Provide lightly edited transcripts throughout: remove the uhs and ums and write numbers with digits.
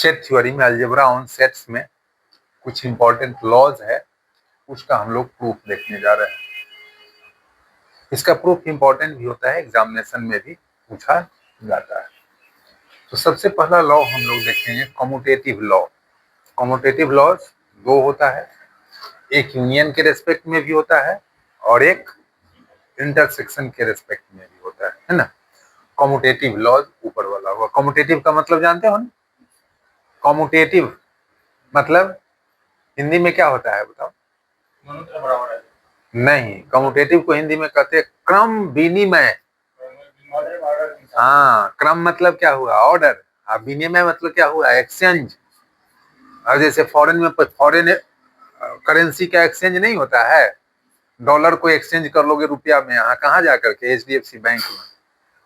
Set theory में, algebra on sets में कुछ इंपॉर्टेंट लॉज है, उसका हम लोग प्रूफ देखने जा रहे हैं। इसका प्रूफ इंपॉर्टेंट भी होता है, एग्जामिनेशन में भी पूछा जाता है। तो सबसे पहला लॉ हम लोग देखेंगे कम्यूटेटिव लॉ। कम्यूटेटिव लॉज दो होता है, एक यूनियन के रेस्पेक्ट में भी होता है और एक इंटरसेक्शन के रेस्पेक्ट में भी होता है ना। कम्यूटेटिव लॉज ऊपर वाला हुआ। कम्यूटेटिव का मतलब जानते हो ना? कम्यूटेटिव मतलब हिंदी में क्या होता है बताओ? नहीं, कम्यूटेटिव को हिंदी में कहते हैं क्रम विनिमय। हाँ, क्रम मतलब क्या हुआ? ऑर्डर। और विनिमय मतलब क्या हुआ? एक्सचेंज। और जैसे फॉरेन में फॉरेन करेंसी का एक्सचेंज नहीं होता है, डॉलर को एक्सचेंज कर लोगे रुपया में, यहाँ कहाँ जाकर के? HDFC बैंक में।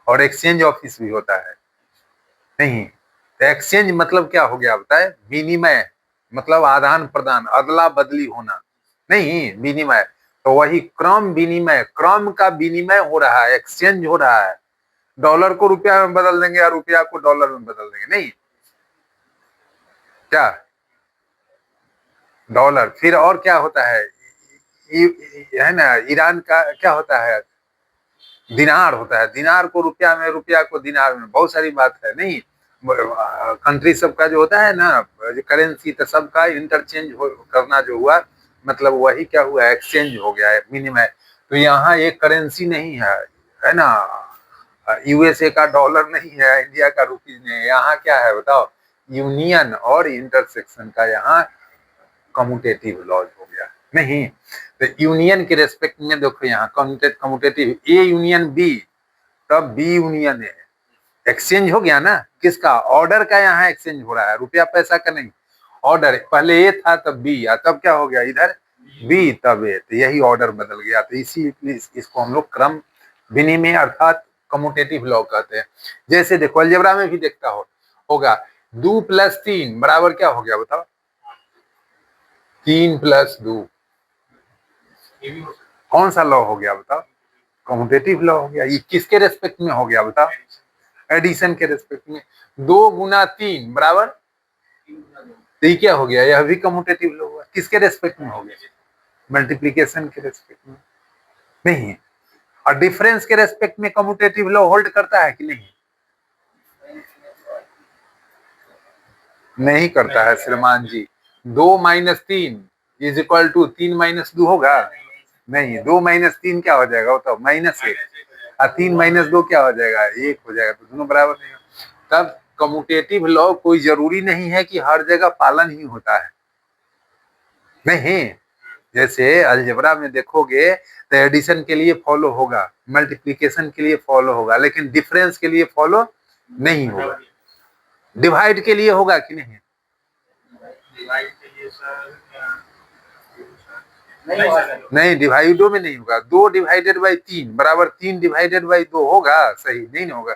और एक्सचेंज ऑफिस भी होता है नहीं? तो एक्सचेंज मतलब क्या हो गया बताए? विनिमय मतलब आदान प्रदान, अदला बदली होना, नहीं विनिमय। तो वही क्रम विनिमय, क्रम का विनिमय हो रहा है, एक्सचेंज हो रहा है। डॉलर को रुपया में बदल देंगे और रुपया को डॉलर में बदल देंगे, नहीं क्या? डॉलर। फिर और क्या होता है? है ना, ईरान का क्या होता है? दिनार होता है। दिनार को रुपया में, रुपया को दिनार में, बहुत सारी बात है नहीं। कंट्री सबका जो होता है ना करेंसी, तो सबका इंटरचेंज करना जो हुआ, मतलब वही क्या हुआ? एक्सचेंज हो गया है, विनिमय। तो यहाँ एक करेंसी नहीं है ना? USA का डॉलर नहीं है, इंडिया का रुपीज नहीं है। यहाँ क्या है बताओ? यूनियन और इंटरसेक्शन का यहाँ कम्यूटेटिव लॉज हो गया, नहीं? तो यूनियन के रेस्पेक्ट में देखो, यहाँ कम्यूटेटिव ए यूनियन बी, तब बी यूनियन ए, एक्सचेंज हो गया ना। किसका? ऑर्डर का यहाँ एक्सचेंज हो रहा है, रुपया पैसा का नहीं। ऑर्डर पहले ए था तब बी, तब क्या हो गया? इधर बी तब ए, तो यही ऑर्डर बदल गया। तो इसी इसको हम लोग क्रम विनिमय अर्थात कम्यूटेटिव लॉ कहते हैं। जैसे देखो अलजेब्रा में भी देखता होगा, 2 + 3 बराबर क्या हो गया बताओ? 3 + 2। कौन सा लॉ हो गया बताओ? कम्यूटेटिव लॉ हो गया। ये किसके रेस्पेक्ट में हो गया बताओ? एडिशन के रेस्पेक्ट में। 2 × 3 बराबर, तो ये क्या हो गया? यह भी कम्यूटेटिव लॉ हुआ। किसके रेस्पेक्ट में हो गया? मल्टीप्लिकेशन के रेस्पेक्ट में, नहीं। और डिफरेंस के रेस्पेक्ट में कम्यूटेटिव लॉ होल्ड करता है कि नहीं? नहीं करता है श्रीमान जी। 2 - 3 = 3 - 2 होगा? नहीं, 2 - 3 क्या हो जाएगा बताओ? -1। और 3 - 2 क्या हो जाएगा? 1 हो जाएगा। तो दोनों बराबर नहीं। तब कम्यूटेटिव लॉ कोई जरूरी नहीं है कि हर जगह पालन ही होता है, नहीं। जैसे अलजेब्रा में देखोगे तो एडिशन के लिए फॉलो होगा, मल्टीप्लिकेशन के लिए फॉलो होगा, लेकिन डिफरेंस के लिए फॉलो नहीं होगा। डिवाइड के लिए होगा कि नहीं? नहीं, डिवाइडो में नहीं होगा। 2 ÷ 3 बराबर 3 ÷ 2 होगा? सही नहीं होगा।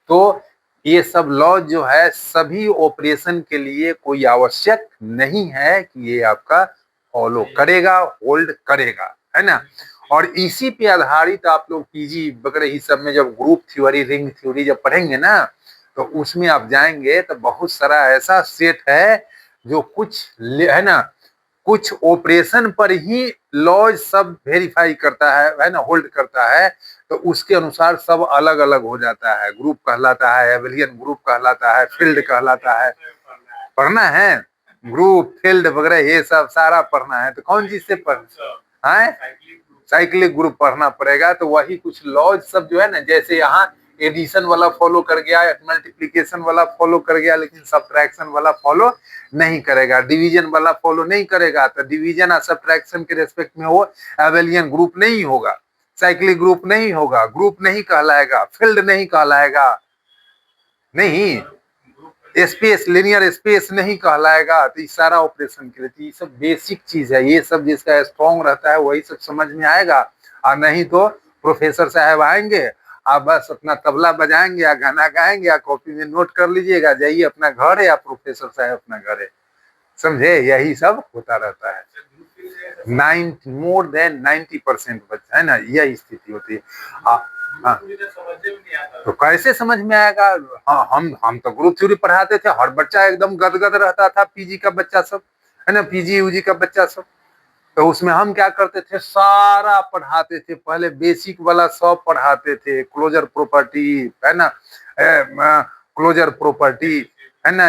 तो ये सब लॉ जो है सभी ऑपरेशन के लिए कोई आवश्यक नहीं है कि ये आपका फॉलो करेगा, होल्ड करेगा, है ना। और इसी पे आधारित आप लोग PG वगैरह ही सब में जब ग्रुप थ्योरी, रिंग थ्योरी जब पढ़ेंगे ना, तो उसमें आप जाएंगे तो बहुत सारा ऐसा सेट है जो कुछ है ना, कुछ ऑपरेशन पर ही लॉज सब वेरीफाई करता है ना, होल्ड करता है। तो उसके अनुसार सब अलग अलग हो जाता है। ग्रुप कहलाता है, एबेलियन ग्रुप कहलाता है, फील्ड कहलाता है। पढ़ना है ग्रुप, फील्ड वगैरह ये सब सारा पढ़ना है। तो कौन चीज से पढ़ना है? साइक्लिक ग्रुप पढ़ना पड़ेगा। तो वही कुछ लॉज सब जो है ना, जैसे यहाँ एडिशन वाला फॉलो कर गया, मल्टीप्लिकेशन वाला फॉलो कर गया, लेकिन सब्ट्रैक्शन वाला फॉलो नहीं करेगा, डिवीजन वाला फॉलो नहीं करेगा। तो डिवीजन और सब्ट्रैक्शन के रेस्पेक्ट में वो एबेलियन ग्रुप नहीं होगा, साइक्लिक ग्रुप नहीं होगा, ग्रुप नहीं कहलाएगा, फील्ड नहीं कहलाएगा, नहीं स्पेस, लिनियर स्पेस नहीं कहलाएगा। तो इस सारा ऑपरेशन के लिए ये सब बेसिक चीज है। ये सब जिसका स्ट्रॉन्ग रहता है वही सब समझ में आएगा। और नहीं तो प्रोफेसर साहब आएंगे, आप बस अपना तबला बजाएंगे या गाना गाएंगे या कॉपी में नोट कर लीजिएगा, जाइए अपना घर है, या प्रोफेसर साहब अपना घर है। समझे? यही सब होता रहता है। मोर देन 90% बच्चा है ना, यही स्थिति होती है। हाँ, तो कैसे समझ में आएगा? हाँ, हम तो ग्रुप थ्योरी पढ़ाते थे, हर बच्चा एकदम गदगद रहता था, पीजी का बच्चा सब, है ना, पीजी यूजी का बच्चा सब। तो उसमें हम क्या करते थे, सारा पढ़ाते थे, पहले बेसिक वाला सब पढ़ाते थे, क्लोजर प्रॉपर्टी, है ना, क्लोजर प्रॉपर्टी, है ना,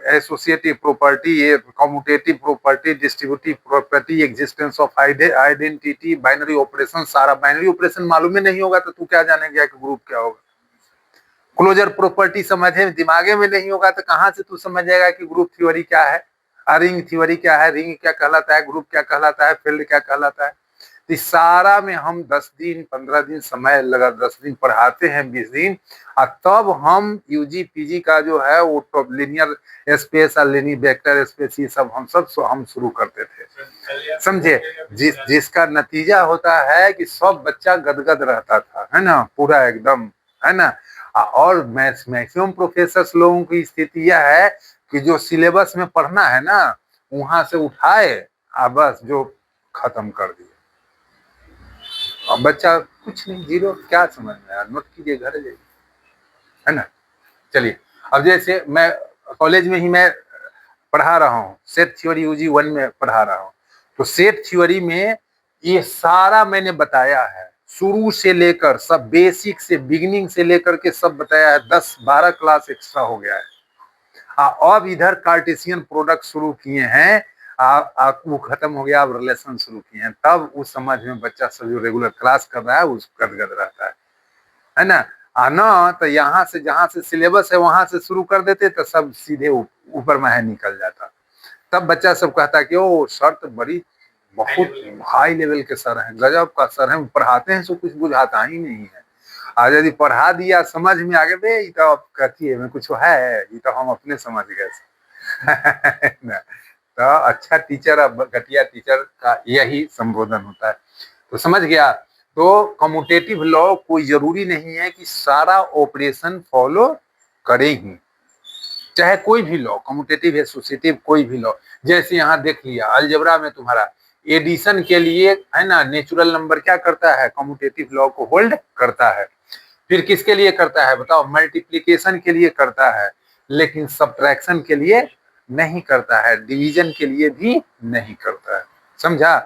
एसोसिएटिव प्रॉपर्टी, ये commutative property, distributive property, existence of identity, binary operation. सारा बाइनरी ऑपरेशन मालूम ही नहीं होगा तो तू क्या जानेगा कि ग्रुप क्या होगा? क्लोजर प्रॉपर्टी समझे दिमागे में नहीं होगा तो कहां से तू समझ जाएगा कि ग्रुप थ्योरी क्या है, रिंग थ्योरी क्या है, रिंग क्या कहलाता है, ग्रुप क्या कहलाता है, फील्ड क्या कहलाता है। तो इस सारा में हम 10 दिन 15 दिन समय लगा, 10 दिन पढ़ाते हैं, 20 दिन, और तब हम यूजी पीजी का जो है वो तो लीनियर स्पेस और लीनियर वेक्टर स्पेस ये सब हम शुरू करते थे, समझे। जिसका नतीजा होता है कि सब बच्चा गदगद रहता था, है ना, पूरा एकदम, है ना। और मैक्सिमम प्रोफेसर लोगों की स्थिति यह है कि जो सिलेबस में पढ़ना है ना वहां से उठाए बस जो खत्म कर दिए। अब बच्चा कुछ नहीं, जीरो, क्या समझ में आया, नोट कीजिए, घर जाइए, है ना। चलिए, अब जैसे मैं कॉलेज में ही मैं पढ़ा रहा हूँ, सेट थ्योरी यूजी 1 में पढ़ा रहा हूँ, तो सेट थ्योरी में ये सारा मैंने बताया है, शुरू से लेकर सब बेसिक से बिगिनिंग से लेकर के सब बताया है। 10-12 क्लास एक्स्ट्रा हो गया है। अब इधर कार्टेशियन प्रोडक्ट शुरू किए हैं, वो खत्म हो गया, अब रिलेशन शुरू किए हैं। तब उस समझ में बच्चा सब जो रेगुलर क्लास कर रहा है उस गदगद रहता है ना। ना तो यहाँ से जहां से सिलेबस है वहां से शुरू कर देते तो सब सीधे ऊपर में निकल जाता। तब बच्चा सब कहता कि ओ सर तो बड़ी बहुत हाई लेवल के सर हैं, गजब का सर है, पढ़ाते हैं सो कुछ बुझाता ही नहीं है। आज यदि पढ़ा दिया समझ में आ गए, ये तो आप कहती है मैं कुछ है, ये तो हम अपने समझ गए। तो अच्छा टीचर और घटिया टीचर का यही संबोधन होता है। तो समझ गया। तो कम्यूटेटिव लॉ कोई जरूरी नहीं है कि सारा ऑपरेशन फॉलो करे ही, चाहे कोई भी लॉ, कम्यूटेटिव एसोसिएटिव कोई भी लॉ। जैसे यहाँ देख लिया अलजेब्रा में तुम्हारा एडिशन के लिए, है ना, नेचुरल नंबर क्या करता है, कम्यूटेटिव लॉ को होल्ड करता है। फिर किसके लिए करता है बताओ, मल्टीप्लिकेशन के लिए करता है, लेकिन सब्ट्रैक्शन के लिए नहीं करता है, डिवीजन के लिए भी नहीं करता है, समझा।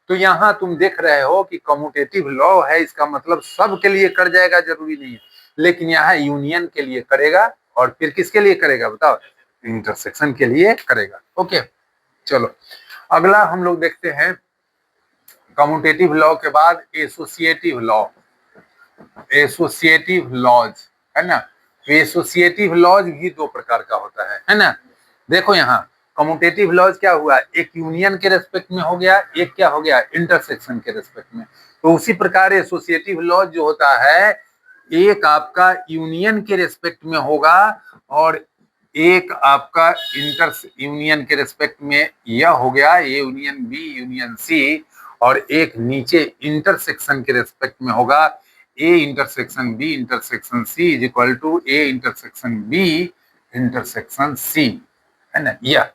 तो यहाँ तुम देख रहे हो कि कम्यूटेटिव लॉ है, इसका मतलब सब के लिए कर जाएगा जरूरी नहीं है, लेकिन यहाँ यूनियन के लिए करेगा। और फिर किसके लिए करेगा बताओ, इंटरसेक्शन के लिए करेगा। ओके, चलो अगला हम लोग देखते हैं कम्यूटेटिव लॉ के बाद एसोसिएटिव लॉ। एसोसिएटिव लॉज, है ना। एसोसिएटिव लॉज भी दो प्रकार का होता है ना। देखो यहाँ कम्यूटेटिव लॉज क्या हुआ, एक यूनियन के रेस्पेक्ट में हो गया, एक क्या हो गया, इंटरसेक्शन के रेस्पेक्ट में। तो उसी प्रकार एसोसिएटिव लॉज जो होता है, एक आपका यूनियन के रेस्पेक्ट में होगा और एक आपका इंटर यूनियन के रेस्पेक्ट में यह हो गया, A union B union C, और एक नीचे इंटरसेक्शन के रेस्पेक्ट में होगा, A intersection B intersection C is equal to A intersection B intersection C, है ना। यह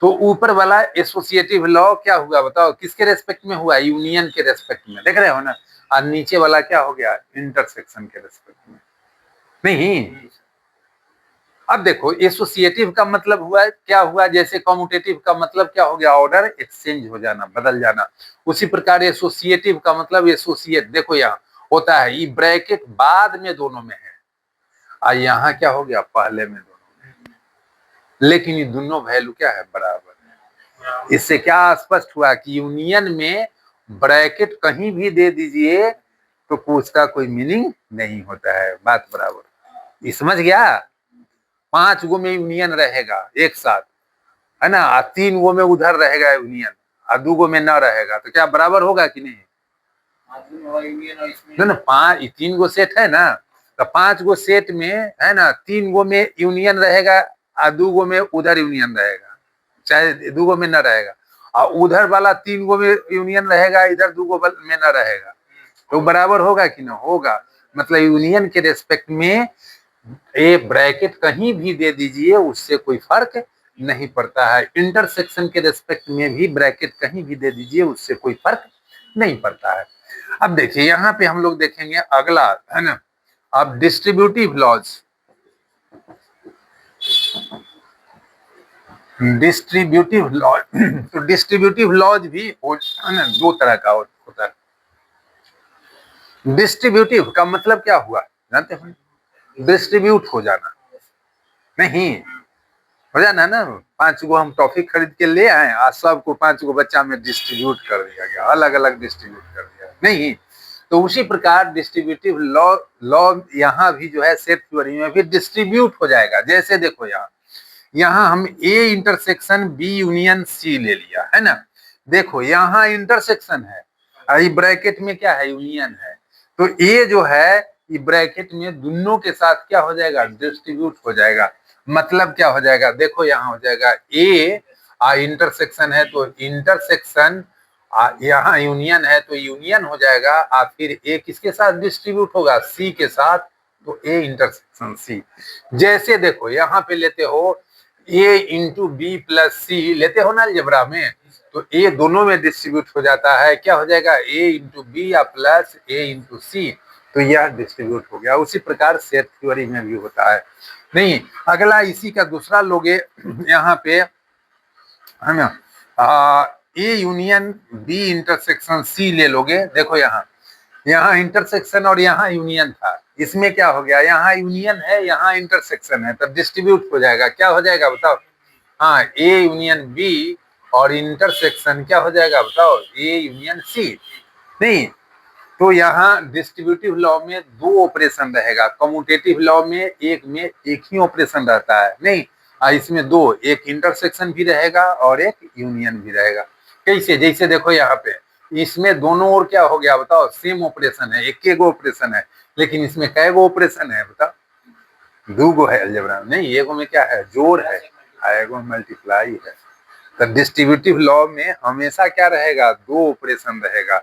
तो ऊपर वाला एसोसिएटिव लॉ क्या हुआ बताओ, किसके रेस्पेक्ट में हुआ, यूनियन के रेस्पेक्ट में, देख रहे हो ना। और नीचे वाला क्या हो गया, इंटरसेक्शन के रेस्पेक्ट में। नहीं, अब देखो एसोसिएटिव का मतलब हुआ क्या हुआ, जैसे कम्यूटेटिव का मतलब क्या हो गया, ऑर्डर एक्सचेंज हो जाना, बदल जाना। उसी प्रकार एसोसिएटिव का मतलब एसोसिएट, देखो यहाँ होता है ये ब्रैकेट बाद में दोनों में है, और यहाँ क्या हो गया, पहले में दोनों में, लेकिन ये दोनों वैल्यू क्या है, बराबर है। इससे क्या स्पष्ट हुआ कि यूनियन में ब्रैकेट कहीं भी दे दीजिए तो उसका कोई मीनिंग नहीं होता है, बात बराबर। ये समझ गया। 5 गो में यूनियन रहेगा एक साथ, है ना, 3 गो में उधर रहेगा यूनियन, और 2 गो में न रहेगा, तो क्या बराबर होगा कि नहीं। ना 3 गो सेट है ना, तो 5 गो सेट में, है ना, 3 गो में यूनियन रहेगा और 2 गो में उधर यूनियन रहेगा, चाहे 2 गो में न रहेगा, और उधर वाला 3 गो में यूनियन रहेगा, इधर 2 गो में न रहेगा, तो बराबर होगा कि ना होगा। मतलब यूनियन के रेस्पेक्ट में ए ब्रैकेट कहीं भी दे दीजिए उससे कोई फर्क नहीं पड़ता है, इंटरसेक्शन के रेस्पेक्ट में भी ब्रैकेट कहीं भी दे दीजिए उससे कोई फर्क नहीं पड़ता है। अब देखिए यहाँ पे हम लोग देखेंगे अगला, है ना, अब डिस्ट्रीब्यूटिव लॉज। डिस्ट्रीब्यूटिव लॉज तो डिस्ट्रीब्यूटिव लॉज भी है ना, दो तरह का होता है। डिस्ट्रीब्यूटिव का मतलब क्या हुआ जानते हैं? डिस्ट्रीब्यूट हो जाना, नहीं हो जाना ना। 5 गो हम टॉफी खरीद के ले आए, आज सबको 5 गो बच्चा में डिस्ट्रीब्यूट कर दिया गया, अलग अलग डिस्ट्रीब्यूट कर दिया, नहीं। तो उसी प्रकार डिस्ट्रीब्यूटिव लॉ लॉ यहाँ भी जो है सेट थ्योरी में भी डिस्ट्रीब्यूट हो जाएगा। जैसे देखो यहाँ हम A intersection B union C ले लिया, है ना। देखो यहाँ इंटरसेक्शन है, ब्रैकेट में क्या है, यूनियन है। तो ए जो है ये ब्रैकेट में दोनों के साथ क्या हो जाएगा, डिस्ट्रीब्यूट हो जाएगा। मतलब क्या हो जाएगा, देखो यहाँ हो जाएगा ए इंटरसेक्शन है तो इंटरसेक्शन, यहाँ यूनियन है तो यूनियन हो जाएगा। फिर ए किसके साथ डिस्ट्रीब्यूट होगा, सी के साथ, तो ए इंटरसेक्शन सी। जैसे देखो यहाँ पे लेते हो ए इंटू बी प्लस सी लेते हो ना अलजेब्रा में, तो ए दोनों में डिस्ट्रीब्यूट हो जाता है, क्या हो जाएगा, ए इंटू बी या प्लस ए इंटू सी, तो यह डिस्ट्रीब्यूट हो गया। उसी प्रकार सेट थ्योरी में भी होता है। नहीं, अगला इसी का दूसरा लोगे यहाँ पे, है ना, A union B intersection C ले लोगे। देखो यहाँ इंटरसेक्शन और यहाँ यूनियन था, इसमें क्या हो गया, यहाँ यूनियन है यहाँ इंटरसेक्शन है, तब डिस्ट्रीब्यूट हो जाएगा। क्या हो जाएगा बताओ, हाँ, ए यूनियन बी और इंटरसेक्शन क्या हो जाएगा बताओ, ए यूनियन सी। नहीं, तो यहाँ डिस्ट्रीब्यूटिव लॉ में दो ऑपरेशन रहेगा, कम्यूटेटिव लॉ में एक ही ऑपरेशन रहता है, नहीं, इसमें दो, एक इंटरसेक्शन भी रहेगा और एक यूनियन भी रहेगा। कैसे, जैसे देखो यहाँ पे इसमें दोनों ओर क्या हो गया बताओ, सेम ऑपरेशन है, एक गो ऑपरेशन है, लेकिन इसमें कै गो ऑपरेशन है बताओ, दो गो है अलजेब्रा में, नहीं, एगो में क्या है, जोड़ है, एगो मल्टीप्लाई है। तो डिस्ट्रीब्यूटिव लॉ में हमेशा क्या रहेगा, दो ऑपरेशन रहेगा,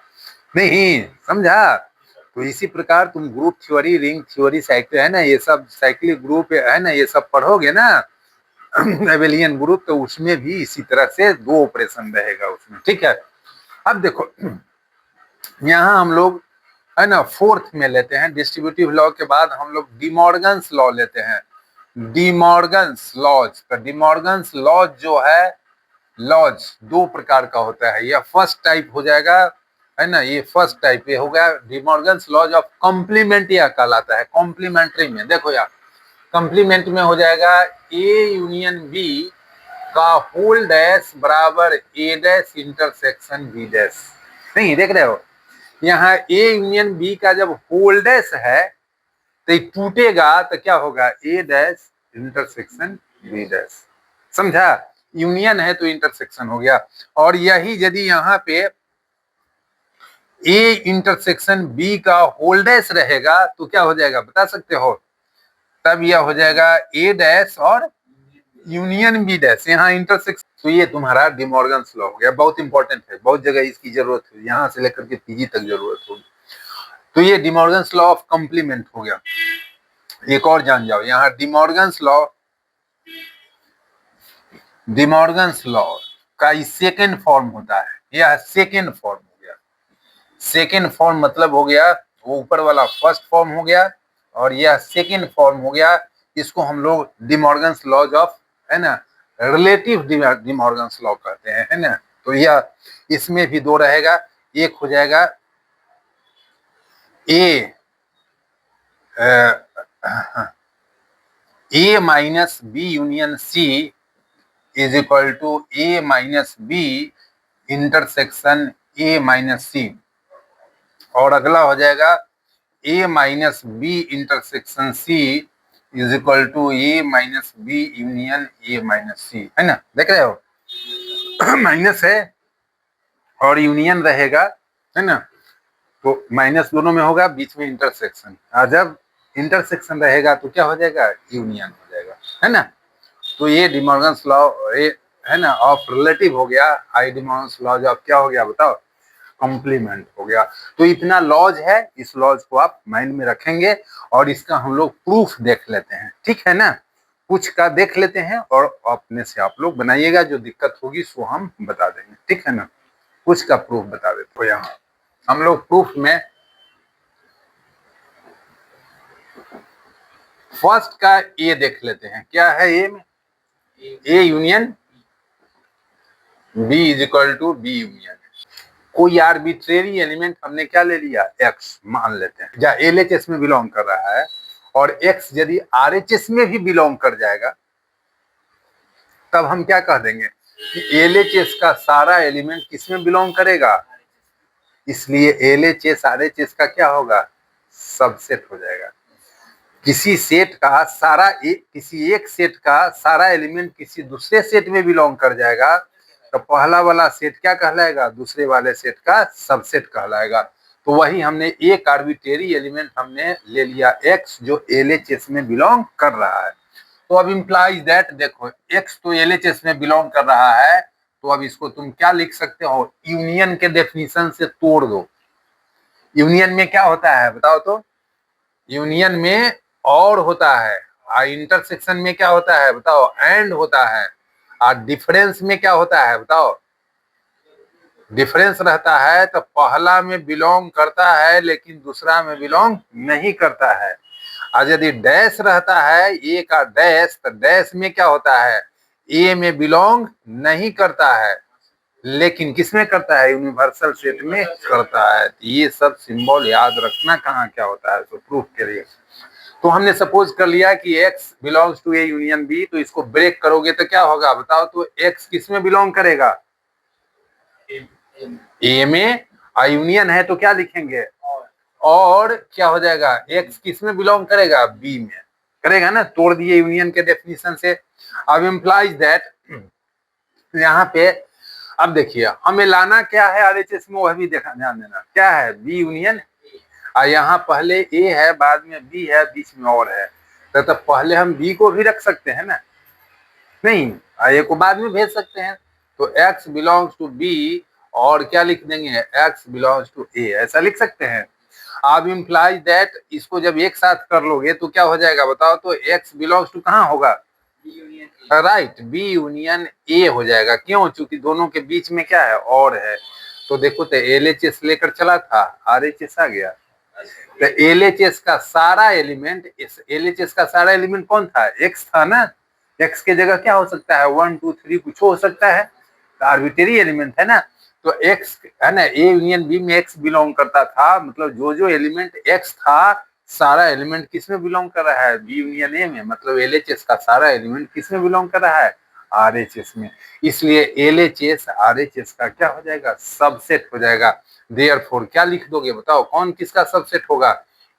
नहीं समझा। तो इसी प्रकार तुम group theory, ring theory, cycle है ना, ये सब साइक्लिक ग्रुप है ना, ये सब पढ़ोगे ना एबेलियन ग्रुप, तो उसमें भी इसी तरह से दो ऑपरेशन रहेगा उसमें, ठीक है। अब देखो यहाँ हम लोग, है ना, फोर्थ में लेते हैं डिस्ट्रीब्यूटिव लॉ के बाद हम लोग डिमॉर्गन्स लॉ लेते हैं। डिमॉर्गन्स लॉज, तो डिमॉर्गन्स लॉज जो है, लॉज दो प्रकार का होता है। यह फर्स्ट टाइप हो जाएगा, है ना, ये फर्स्ट टाइप ये हो गया डिमॉर्गन्स लॉज ऑफ कॉम्प्लीमेंट, यह कहलाता है कॉम्प्लीमेंट्री में। देखो कॉम्प्लीमेंट में हो जाएगा ए यूनियन बी का होल डैश बराबर ए डैश इंटरसेक्शन बी डैश। नहीं, देख रहे हो, यहाँ ए यूनियन बी का जब होल डैश है तो ये टूटेगा तो क्या होगा, ए डैश इंटरसेक्शन बी डैश, समझा। यूनियन है तो इंटरसेक्शन हो गया। और यही यदि यहाँ पे ए इंटरसेक्शन बी का होल डैश रहेगा तो क्या हो जाएगा बता सकते हो, तब यह हो जाएगा ए डैश और यूनियन बी डैश, यहाँ इंटरसेक्शन। तो ये तुम्हारा डिमॉर्गन्स लॉ हो गया, बहुत इंपॉर्टेंट है, बहुत जगह इसकी जरूरत है, यहाँ से लेकर के पीजी तक जरूरत होगी। तो ये डिमॉर्गन्स लॉ ऑफ कॉम्प्लीमेंट हो गया। एक और जान जाओ, यहाँ डिमॉर्गन्स लॉ का सेकेंड फॉर्म होता है, यह सेकेंड फॉर्म हो गया। सेकेंड फॉर्म मतलब हो गया, वो ऊपर वाला फर्स्ट फॉर्म हो गया और यह सेकेंड फॉर्म हो गया। इसको हम लोग डिमॉर्गन्स लॉज ऑफ, है ना, रिलेटिव डिमॉर्गन्स लॉ कहते हैं, है ना। तो यह इसमें भी दो रहेगा, एक हो जाएगा A minus B union C is equal to A minus B intersection A minus C, और अगला हो जाएगा A minus B intersection C is equal to A minus B union A minus C, है ना, देख रहे हो माइनस है और यूनियन रहेगा, है ना, तो माइनस दोनों में होगा, बीच में इंटरसेक्शन, और जब इंटरसेक्शन रहेगा तो क्या हो जाएगा, यूनियन हो जाएगा, है ना। तो ये डिमॉर्गन्स लॉ, ये है ना, ऑफ रिलेटिव हो गया। आई डिमॉर्गन्स लॉज ऑफ क्या हो गया बताओ, कॉम्प्लीमेंट हो गया। तो इतना लॉज है, इस लॉज को आप माइंड में रखेंगे और इसका हम लोग प्रूफ देख लेते हैं, ठीक है ना। कुछ का देख लेते हैं और अपने से आप लोग बनाइएगा, जो दिक्कत होगी सो हम बता देंगे, ठीक है ना। कुछ का प्रूफ बता देते हो यहाँ, हम लोग प्रूफ में फर्स्ट का ए देख लेते हैं, क्या है ए में, A union B is equal to B union. कोई आर्बिट्रेरी एलिमेंट हमने क्या ले लिया, एक्स मान लेते हैं, या एलएचएस में बिलोंग कर रहा है, और एक्स यदि आरएचएस में भी बिलोंग कर जाएगा तब हम क्या कह देंगे कि एलएचएस का सारा एलिमेंट किसमें बिलोंग करेगा, इसलिए एलएचएस आरएचएस का क्या होगा, सबसेट हो जाएगा। किसी सेट का सारा किसी एक सेट का सारा एलिमेंट किसी दूसरे सेट में बिलोंग कर जाएगा तो पहला वाला सेट क्या कहलाएगा, दूसरे वाले सेट का सबसेट कहलाएगा। तो वही हमने एक आर्बिट्रेरी एलिमेंट हमने ले लिया एक्स जो एलएचएस में बिलोंग कर रहा है। तो अब इम्प्लाइज दैट, देखो एक्स तो एलएचएस में बिलोंग कर रहा है, तो अब इसको तुम क्या लिख सकते हो, यूनियन के डेफिनेशन से तोड़ दो। यूनियन में क्या होता है बताओ तो, यूनियन में और होता है, और इंटरसेक्शन में क्या होता है बताओ, एंड होता है, और डिफरेंस में क्या होता है बताओ, डिफरेंस रहता है। तो पहला में बिलोंग करता है लेकिन दूसरा में बिलोंग नहीं करता है। और यदि डैश रहता है, ए का डैश, तो डैश में क्या होता है, ए में बिलोंग नहीं करता है लेकिन किसमें करता है, यूनिवर्सल सेट में करता है। ये सब सिंबल याद रखना कहाँ क्या होता है, तो प्रूफ के लिए। तो हमने सपोज कर लिया कि x belongs to A union B, तो इसको ब्रेक करोगे तो क्या होगा बताओ तो, x किस में बिलोंग करेगा, ए में, और यूनियन है तो क्या लिखेंगे, और क्या हो जाएगा, x किस में बिलोंग करेगा, बी में करेगा ना, तोड़ दिए यूनियन के डेफिनेशन से। अब इम्प्लाइज दैट, यहाँ पे अब देखिए हमें लाना क्या है आरएचएस में, वह भी देखा ध्यान देना, क्या है बी यूनियन, और यहाँ पहले ए है बाद में बी है बीच में और है, तो पहले हम बी को भी रख सकते हैं ना, नहीं ए को बाद में भेज सकते हैं। तो x बिलोंग्स टू बी और क्या लिख देंगे, x बिलोंग्स टू ए, ऐसा लिख सकते हैं। अब इम्प्लाइज दैट, इसको जब एक साथ कर लोगे तो क्या हो जाएगा बताओ तो, x बिलोंग्स टू कहाँ होगा, राइट, बी यूनियन ए हो जाएगा। क्यों, चूंकि दोनों के बीच में क्या है, और है। तो देखो तो एलएचएस लेकर चला था, आरएचएस आ गया, तो एलएचएस का सारा एलिमेंट, इस एलएचएस का सारा एलिमेंट कौन था, एक्स था ना, एक्स के जगह क्या हो सकता है, 1 2 3 कुछ हो सकता है, तो आर्बिट्रेरी एलिमेंट है ना। तो एक्स है ना, ए यूनियन बी में एक्स बिलोंग करता था, मतलब जो जो एलिमेंट एक्स था सारा एलिमेंट किस में बिलोंग कर रहा है, बी यूनियन ए में, मतलब एलएचएस का सारा एलिमेंट किस में बिलोंग कर रहा है, आरएचएस में। इसलिए एलएचएस आरएचएस का क्या हो जाएगा, सबसेट हो जाएगा। देयरफॉर क्या लिख दोगे बताओ, कौन किसका सबसेट होगा,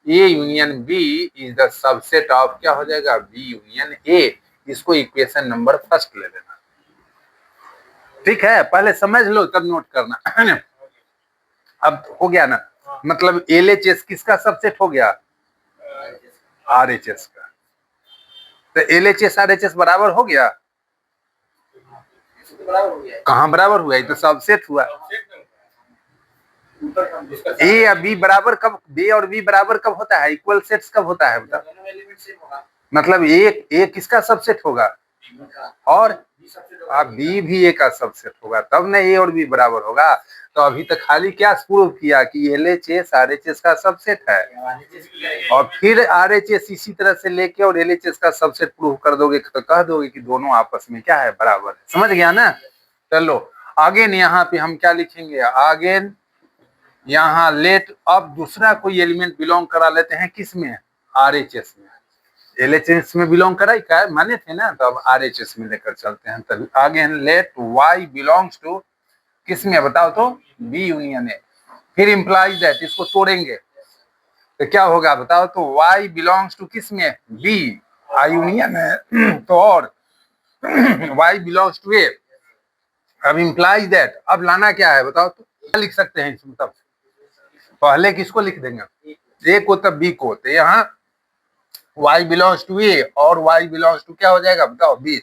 A union B is the subset of क्या हो जाएगा, बी यूनियन ए। इसको इक्वेशन नंबर फर्स्ट ले लेना, ठीक है, पहले समझ लो तब नोट करना। अब हो गया ना, मतलब एलएचएस किसका सबसेट हो गया, आरएचएस का। तो एलएचएस आरएचएस बराबर हो गया, कहाँ बराबर हुआ, ये तो सबसेट हुआ। ए या बी बराबर कब, बी और बी बराबर कब होता है, इक्वल सेट्स कब होता है बता, मतलब ए किसका सबसेट होगा, और बी भी ए का सबसेट होगा, तब ना ए और बी बराबर होगा। तो अभी तक खाली क्या प्रूव किया कि एलएचएस आरएचएस का सबसेट है, और फिर आरएचएस इसी तरह से लेके और एलएचएस का सबसेट प्रूव कर दोगे तो कह दोगे कि दोनों आपस में क्या है, बराबर है। समझ गया ना। चलो आगे यहाँ पे हम क्या लिखेंगे, आगे यहाँ लेट, अब दूसरा कोई एलिमेंट बिलोंग करा लेते हैं किसमें, आरएचएस में। एलएचएस में बिलोंग कराई क्या माने थे ना, तो अब आरएचएस में लेकर चलते हैं। तभी आगे लेट वाई बिलोंग्स टू किसमें बताओ तो, बी यूनियन ए। फिर इम्प्लाइज दैट, इसको तोड़ेंगे तो क्या होगा बताओ तो, वाई बिलोंग्स टू किसमें, बी, आई यूनियन है तो, और वाई बिलोंग्स टू ए। अब इम्प्लाइज दैट, अब लाना क्या है बताओ तो, क्या लिख सकते हैं इसमें, तब पहले किसको लिख देंगे, ए को तब बी को, तो यहाँ y बिलोंग्स टू ए और y बिलोंग्स टू क्या हो जाएगा बताओ, बी।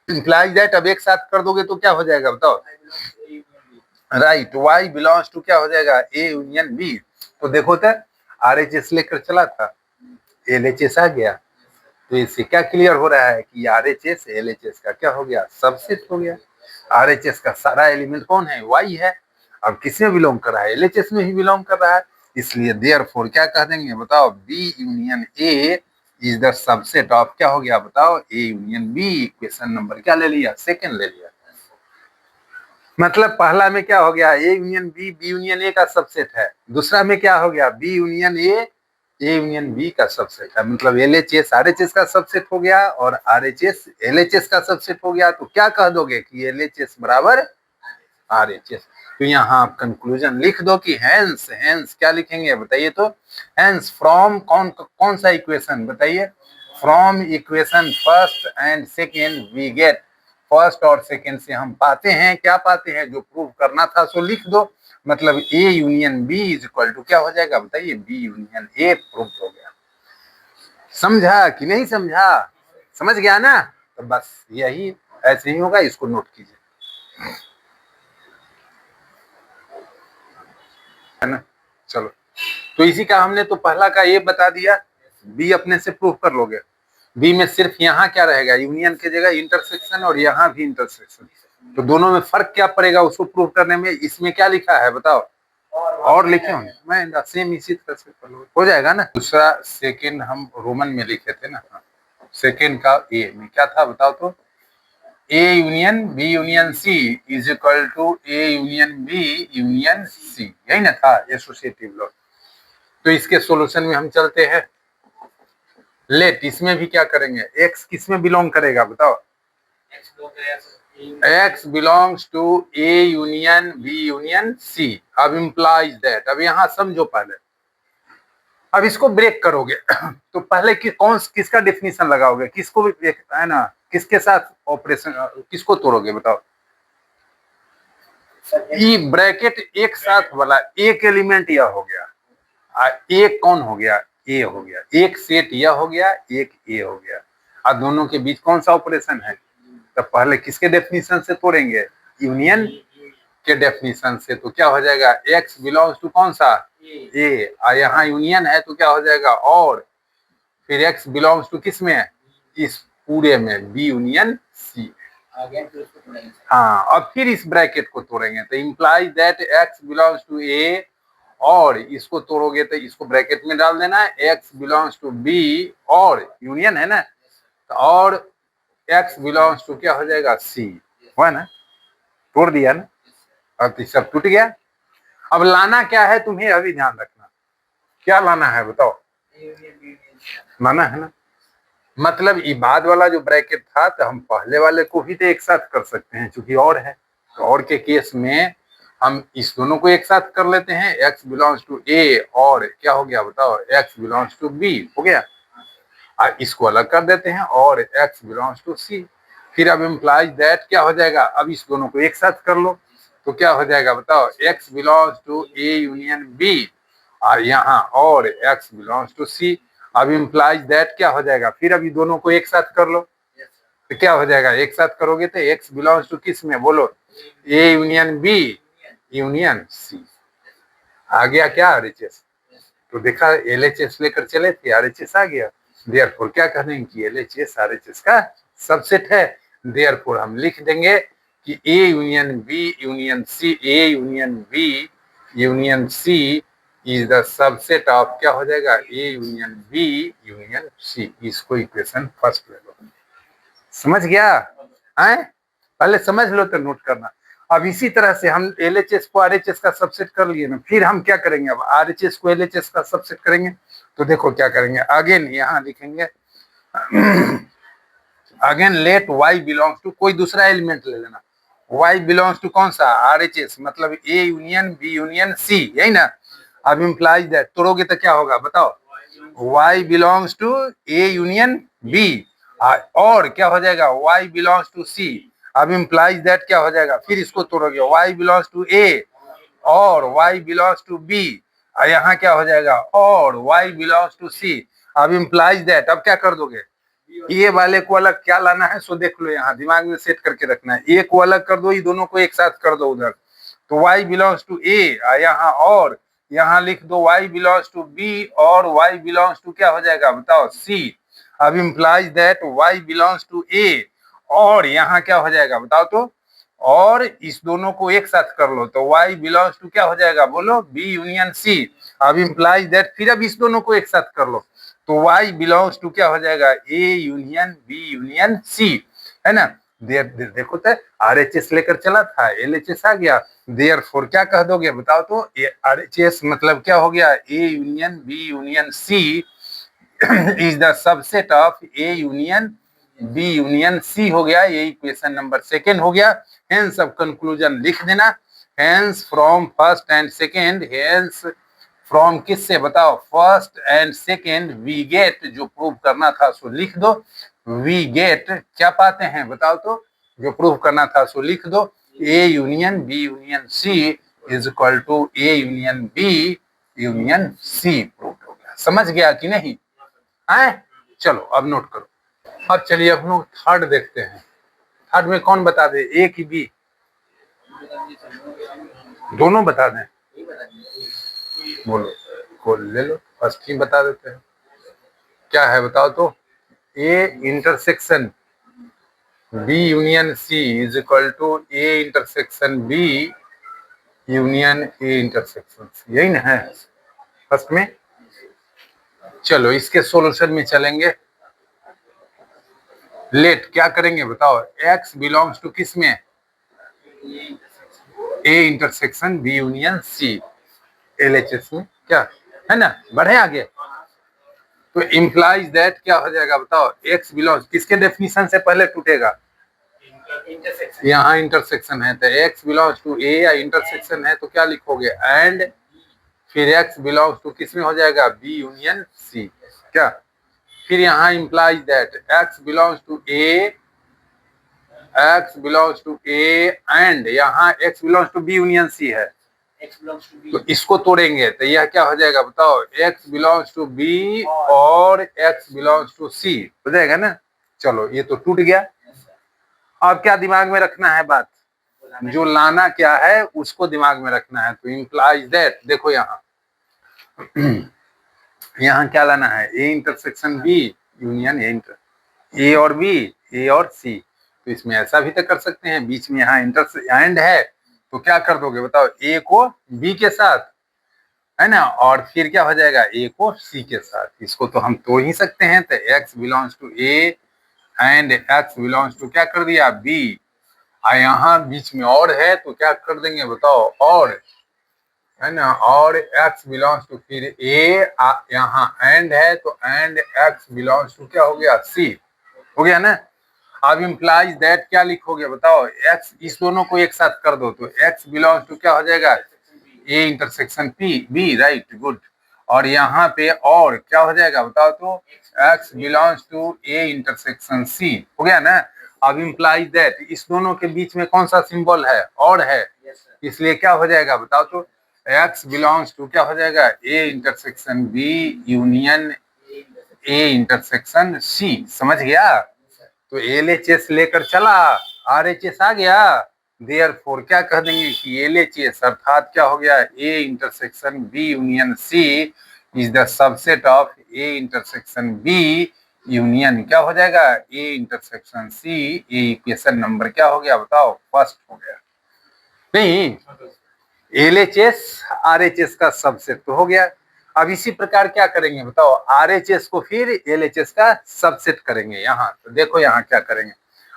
इम्प्लाइज दैट अब एक साथ कर दोगे तो क्या हो जाएगा बताओ, राइट, y बिलोंग्स टू क्या हो जाएगा, ए यूनियन बी। तो देखो तो आरएचएस लेकर चला था, एलएचएस आ गया, तो इससे क्या क्लियर हो रहा है कि आरएचएस एलएचएस का क्या हो गया, सबसेट हो गया। आरएचएस का सारा एलिमेंट कौन है, y है, अब किसमें बिलोंग कर रहा है, एलएचएस में ही बिलोंग कर रहा है, इसलिए देयरफॉर क्या कह देंगे बताओ, B union A is the subset of, क्या हो गया बताओ, A union B. Equation number क्या ले लिया, सेकंड ले लिया। मतलब पहला में क्या हो गया, A union B, B union A का सबसेट है। दूसरा में क्या हो गया, B union A union B का सबसेट है। मतलब एलएचएस आरएचएस का सबसेट हो गया और आरएचएस एलएचएस का सबसेट हो गया। तो क्या कह दोगे कि एलएचएस बराबर आरएचएस। तो यहाँ आप कंक्लूजन लिख दो कि हैंस, हैंस क्या लिखेंगे बताइए तो, हैंस फ्रॉम कौन सा इक्वेशन बताइए, from equation first and second we get, first और सेकेंड से हम पाते हैं, क्या पाते हैं, जो प्रूव करना था सो लिख दो। मतलब A union B is equal to क्या हो जाएगा बताइए, बी यूनियन ए प्रूव हो गया। समझा कि नहीं समझा, समझ गया ना, तो बस यही ऐसे ही होगा, इसको नोट कीजिए, है ना। चलो, तो इसी का हमने तो पहला का ये बता दिया, बी अपने से प्रूव कर लोगे। बी में सिर्फ यहाँ क्या रहेगा, यूनियन की जगह इंटरसेक्शन, और यहाँ भी इंटरसेक्शन। तो दोनों में फर्क क्या पड़ेगा उसको प्रूव करने में, इसमें क्या लिखा है बताओ, और लिखे होंगे, मैं सेम इसी तरह से कर लो, हो जाएगा ना। दूसरा सेकेंड हम रोमन में लिखे थे ना, सेकेंड का ए में क्या था बताओ तो, A union B union C is equal to A union B union C, यही ना था एसोसिएटिव लॉ। तो इसके सॉल्यूशन में हम चलते हैं। लेट, इसमें भी क्या करेंगे, एक्स किस में बिलोंग करेगा बताओ, x belongs to A union B union C. अब इम्प्लाइज दैट, अब यहां समझो पहले, अब इसको ब्रेक करोगे तो पहले किसका डेफिनेशन लगाओगे, किसको भी है ना, किसके साथ ऑपरेशन, किसको तोड़ोगे बताओ, ई ब्रैकेट एक साथ वाला एक एलिमेंट यह हो गया, एक कौन हो गया, ए हो गया, एक सेट यह हो गया, एक ए हो गया, और दोनों के बीच कौन सा ऑपरेशन है, तो पहले किसके डेफिनेशन से तोड़ेंगे, यूनियन के डेफिनेशन से। तो क्या हो जाएगा, एक्स बिलोंग्स टू कौन सा, ए, और यहाँ यूनियन है तो क्या हो जाएगा, और फिर एक्स बिलोंग्स टू किस में, इस पूरे में बी यूनियन सी। हाँ, अब फिर इस ब्रैकेट को तोड़ेंगे तो implies that X belongs to A, और इसको तोड़ोगे तो इसको ब्रैकेट में डाल देना है, एक्स बिलोंग्स टू बी, और यूनियन है ना, तो और एक्स बिलोंग्स टू क्या हो जाएगा, सी, हुआ ना, तोड़ दिया ना, अब तो सब टूट गया। अब लाना क्या है तुम्हें, अभी ध्यान रखना, क्या लाना है बताओ, लाना है ना, मतलब ये बाद वाला जो ब्रैकेट था तो हम पहले वाले को भी तो एक साथ कर सकते हैं, क्योंकि और है, तो और के केस में हम इस दोनों को एक साथ कर लेते हैं, एक्स बिलोंग्स टू ए, और क्या हो गया बताओ, एक्स बिलोंग्स टू बी हो गया, और इसको अलग कर देते हैं, और एक्स बिलोंग्स टू सी। फिर अब इम्प्लाइज दैट क्या हो जाएगा, अब इस दोनों को एक साथ कर लो तो क्या हो जाएगा बताओ, x belongs to A union B, और यहाँ और एक्स बिलोंग्स टू सी। अब इम्प्लाइज दैट क्या हो जाएगा, फिर अभी दोनों को एक साथ कर लो तो क्या हो जाएगा, एक साथ करोगे तो एक्स बिलोंग्स टू किस में बोलो, A union B union C. आ गया क्या आरएचएस, तो देखा एलएचएस लेकर चले थे, आरएचएस आ गया। देयरफॉर क्या कहेंगे कि एलएचएस आरएचएस का सबसेट है। देयरफॉर हम लिख देंगे कि A union B union C, A union B union C is the subset of, क्या हो जाएगा, A union B union C. इसको इक्वेशन फर्स्ट ले लो, समझ गया है, पहले समझ लो तो नोट करना। अब इसी तरह से हम एलएचएस को आरएचएस का सबसेट कर लिए ना, फिर हम क्या करेंगे, अब आरएचएस को एलएचएस का सबसेट करेंगे। तो देखो क्या करेंगे, अगेन यहाँ लिखेंगे again let y belongs to, कोई दूसरा एलिमेंट ले लेना, y बिलोंग्स टू कौन सा, आरएचएस, मतलब A union B union C, यही ना। अब इम्प्लाइज दैट तोड़ोगे तो क्या होगा बताओ, y belongs to A union B, और क्या हो जाएगा, y बिलोंग्स टू सी। अब इम्प्लाइज दैट क्या हो जाएगा, फिर इसको तोड़ोगे, y बिलोंग्स टू ए, और y बिलोंग्स टू बी, यहाँ क्या हो जाएगा, और y बिलोंग्स टू सी। अब इम्प्लाइज दैट, अब क्या कर दोगे, ये वाले को अलग क्या लाना है सो देख लो, यहाँ दिमाग में सेट करके रखना है, एक को अलग कर दो, ये दोनों को एक साथ कर दो उधर, तो y बिलोंग्स टू ए यहाँ, और यहाँ लिख दो y बिलोंग्स टू बी, और y बिलोंग्स टू क्या हो जाएगा बताओ, सी। अब implies that y belongs to A, और यहाँ क्या हो जाएगा बताओ तो, और इस दोनों को एक साथ कर लो तो y बिलोंग्स टू क्या हो जाएगा, बोलो B यूनियन C। अब इम्प्लाइज दैट, फिर अब इस दोनों को एक साथ कर लो तो y बिलोंग्स टू क्या हो जाएगा, A union B union C, है ना। देखो तो RHS लेकर चला था, LHS आ गया, देयरफॉर क्या कह दोगे बताओ तो, RHS मतलब क्या हो गया, A union B union C is the subset of A union B union C हो गया, ये इक्वेशन नंबर सेकेंड हो गया। हेंस अब कंक्लूजन लिख देना, hence from first and second, hence from किससे बताओ, first and second we get, जो प्रूव करना था सो लिख दो, वी गेट क्या पाते हैं बताओ तो, जो प्रूव करना था सो लिख दो, A union B union C is equal to A union B union C prove हो गया। समझ गया कि नहीं है? चलो अब नोट करो। अब चलिए हम लोग थर्ड देखते हैं। थर्ड में कौन बता दे, ए की बी, दोनों बता दें, बोलो को ले लो, फर्स्ट ही बता देते हैं क्या है बताओ तो, A intersection B union C is equal to A intersection B union A intersection C, यही ना है फर्स्ट में। चलो इसके सॉल्यूशन में चलेंगे, लेट क्या करेंगे बताओ, एक्स बिलोंग्स टू किस में, A intersection B union C, LHS में क्या है ना, बढ़े आगे। तो इम्प्लाइज दैट क्या हो जाएगा बताओ, एक्स बिलोंग्स किसके डेफिनेशन से पहले टूटेगा, यहाँ इंटरसेक्शन है तो एक्स बिलोंग्स टू ए, या इंटरसेक्शन है तो क्या लिखोगे, एंड फिर एक्स बिलोंग्स टू किस में हो जाएगा, बी यूनियन सी क्या। फिर यहाँ implies that X belongs to A, X belongs to A and यहाँ X belongs to B union C है, तो इसको तोड़ेंगे तो यह क्या हो जाएगा बताओ, एक्स बिलोंग्स टू बी और एक्स बिलोंग्स टू सी हो जाएगा ना। चलो ये तो टूट गया। अब क्या दिमाग में रखना है बात, जो लाना क्या है उसको दिमाग में रखना है। तो इम्प्लाइज दैट देखो यहाँ यहाँ क्या लाना है, A intersection B union A और बी, ए और सी। तो इसमें ऐसा भी तो कर सकते हैं, बीच में यहाँ एंड है तो क्या कर दोगे बताओ, ए को बी के साथ, है ना, और फिर क्या हो जाएगा, ए को सी के साथ। इसको तो हम तोड़ ही सकते हैं, तो x belongs to A and x belongs to क्या कर दिया, बी, और यहाँ बीच में और है तो क्या कर देंगे बताओ, और, है ना, और एक्स बिलोंग्स टू फिर ए, यहाँ एंड है तो एंड एक्स बिलोंग्स टू क्या हो गया, सी हो गया ना। अब इम्प्लाइज दैट क्या लिखोगे बताओ, एक्स, इस दोनों को एक साथ कर दो तो एक्स बिलोंग्स टू क्या हो जाएगा, A intersection P B, right good. और यहाँ पे और क्या हो जाएगा बताओ तो, x belongs to A intersection C हो गया ना। अब इम्प्लाइज दैट इस दोनों के बीच में कौन सा सिंबल है, और है, इसलिए क्या हो जाएगा बताओ तो, एक्स बिलोंग्स टू क्या हो जाएगा, A intersection B union A intersection C. समझ गया? तो LHS लेकर चला, RHS आ गया, देयरफॉर क्या कह देंगे कि LHS अर्थात क्या हो गया, A intersection B union C is the subset of A intersection B union क्या हो जाएगा, ए इंटरसेक्शन सी। ये इक्वेशन नंबर क्या हो गया बताओ, फर्स्ट हो गया। नहीं, LHS RHS का सबसेट तो हो गया। अब इसी प्रकार क्या करेंगे बताओ, RHS को फिर LHS का सबसेट करेंगे। यहाँ तो देखो यहाँ क्या करेंगे,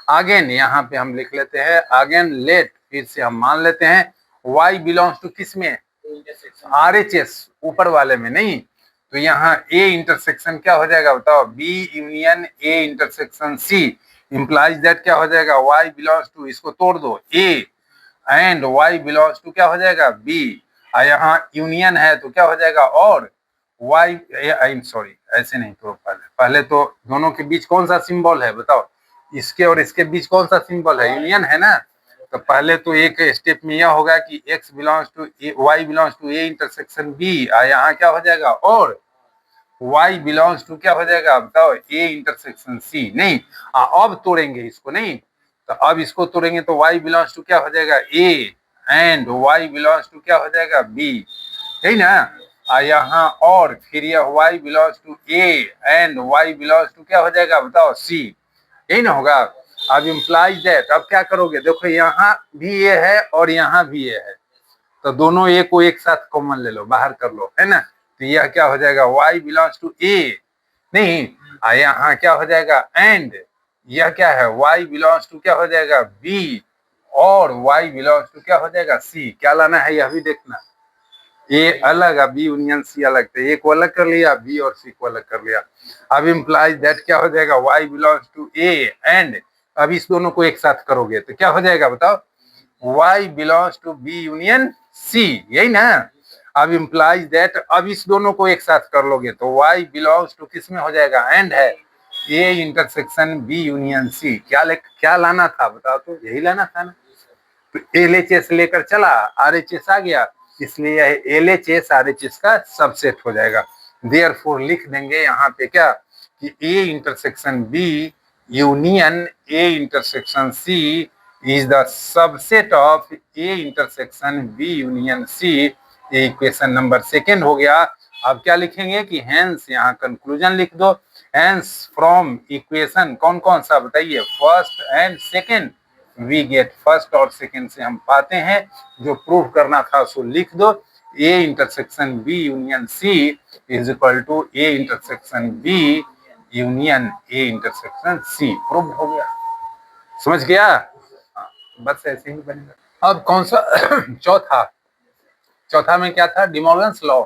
अगेन यहाँ पे हम लिख लेते हैं, अगेन लेट, फिर से हम मान लेते हैं Y बिलोंग्स टू किस में, RHS ऊपर वाले में, नहीं तो यहाँ A इंटरसेक्शन क्या हो जाएगा बताओ, B union A intersection C implies that क्या हो जाएगा, Y बिलोंग्स टू, इसको तोड़ दो, A and Y belongs to क्या हो जाएगा, B, यहाँ यूनियन है तो क्या हो जाएगा, और Y, आई एम सॉरी ऐसे नहीं, तो पहले तो दोनों के बीच कौन सा सिंबल है बताओ, इसके और इसके बीच कौन सा सिंबल है, यूनियन है ना। तो पहले तो एक स्टेप में यह होगा कि x belongs to y belongs to a intersection b, यहाँ क्या हो जाएगा, और y बिलोंग्स टू क्या हो जाएगा बताओ, a इंटरसेक्शन c। नहीं अब तोड़ेंगे इसको, नहीं तो अब इसको तोड़ेंगे तो y बिलोंग्स टू क्या हो जाएगा, a and y belongs to क्या हो जाएगा, b, यही ना। यहाँ और फिर यह y belongs to a and y belongs to क्या हो जाएगा बताओ, c, यही ना होगा। अब इम्प्लाइज दैट, अब क्या करोगे, देखो यहाँ भी ये है और यहाँ भी ये है, तो दोनों ए को एक साथ कॉमन ले लो, बाहर कर लो, है ना। तो यह क्या हो जाएगा, y बिलोंग्स टू ए, नहीं यहाँ क्या हो जाएगा, एंड यह क्या है, y बिलोंग्स टू क्या हो जाएगा, b, और y बिलोंग्स टू क्या हो जाएगा, c। क्या लाना है यह भी देखना, ए अलग है, बी यूनियन सी अलग, तो ए को अलग कर लिया, बी और सी को अलग कर लिया। अब इम्प्लाइज दैट क्या हो जाएगा, y belongs to A and, अब इस दोनों को एक साथ करोगे तो क्या हो जाएगा बताओ, y belongs to B union C, यही ना। अब इम्प्लाइज दैट, अब इस दोनों को एक साथ कर लोगे तो y बिलोंग्स टू किस में हो जाएगा, एंड है A intersection B union C. क्या लाना था बताओ, तो यही लाना था ना। तो LHS लेकर चला, RHS आ गया, इसलिए यह LHS RHS का सबसेट हो जाएगा। देयरफॉर लिख देंगे यहाँ पे क्या, कि A intersection B union A intersection C is the subset of A intersection B union C। ये इक्वेशन नंबर 2 हो गया। अब क्या लिखेंगे कि हेंस, यहाँ कंक्लूजन लिख दो, हेंस फ्रॉम इक्वेशन कौन कौन सा बताइए, first and second, we get, first और सेकेंड से हम पाते हैं, जो प्रूव करना था सो लिख दो, A intersection B union C is equal to A intersection B union A intersection C. Prove हो गया, समझ गया। हाँ, बस ऐसे ही बनेगा। अब कौन सा चौथा में क्या था, De Morgan's law,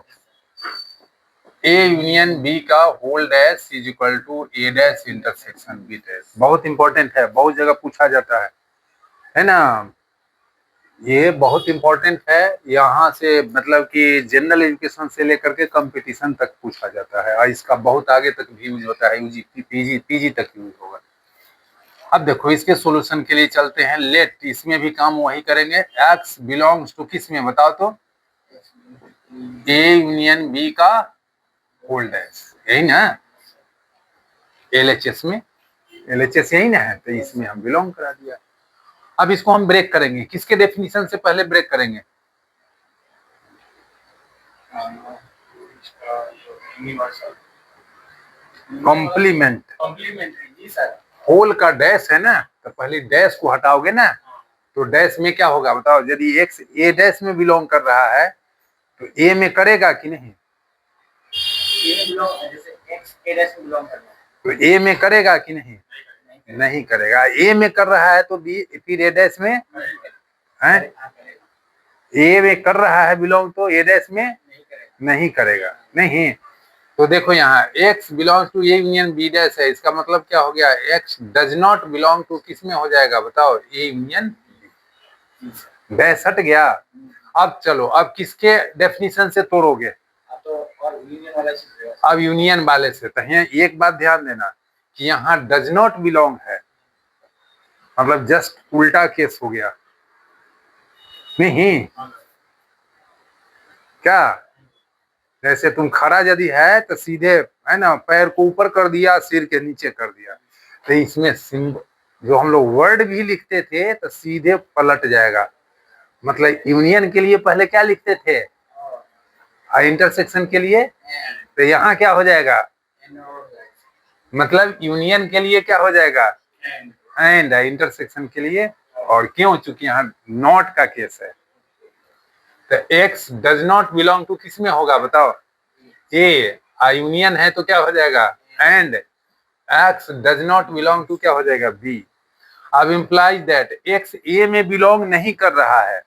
A union B का whole dash is equal to A dash intersection B dash. बहुत इंपॉर्टेंट है, बहुत जगह पूछा जाता है ना। ये बहुत इंपॉर्टेंट है, यहाँ से मतलब कि जनरल एजुकेशन से लेकर के कंपटीशन तक पूछा जाता है, और इसका बहुत आगे तक भी यूज होता है, यूजी पीजी तक यूज होगा। अब देखो इसके सॉल्यूशन के लिए चलते हैं, लेट, इसमें भी काम वही करेंगे, x बिलोंग्स टू किस में बताओ तो, ए यूनियन बी का होल डैश, यही ना, LHS में, LHS यही ना है, तो इसमें हम बिलोंग करा दिया। अब इसको हम ब्रेक करेंगे, किसके डेफिनेशन से पहले ब्रेक करेंगे, कॉम्प्लीमेंट, होल का डैश है ना, तो पहले डैश को हटाओगे ना, तो डैश में क्या होगा बताओ, यदि एक्स ए डैश में बिलोंग कर रहा है तो ए में करेगा कि नहीं, तो ए में करेगा कि नहीं, नहीं करेगा। ए में कर रहा है तो बी, फिर ए डैश में है, ए में कर रहा है बिलोंग तो ए डैश में नहीं करेगा, नहीं। तो देखो यहाँ x belongs to A union B dash है, इसका मतलब क्या हो गया, x does not belong to किस में हो जाएगा बताओ, ए यूनियन डैश हट गया। अब चलो, अब किसके डेफिनेशन से तोड़ोगे, अब यूनियन वाले से। तो एक बात ध्यान देना कि यहाँ डज नॉट बिलोंग है, मतलब जस्ट उल्टा केस हो गया, नहीं क्या, जैसे तुम खड़ा यदि है तो सीधे है ना, पैर को ऊपर कर दिया, सिर के नीचे कर दिया, तो इसमें सिंबल जो हम लोग वर्ड भी लिखते थे तो सीधे पलट जाएगा। मतलब यूनियन के लिए पहले क्या लिखते थे, इंटरसेक्शन के लिए, तो यहाँ क्या हो जाएगा, मतलब यूनियन के लिए क्या हो जाएगा, एंड, इंटरसेक्शन के लिए, और क्यों, चूंकि यहाँ नॉट का केस है, तो x does not belong to किस में होगा बताओ, ए, यूनियन है तो क्या हो जाएगा, and x does not belong to क्या हो जाएगा, b। अब इम्प्लाइज दैट x a में बिलोंग नहीं कर रहा है,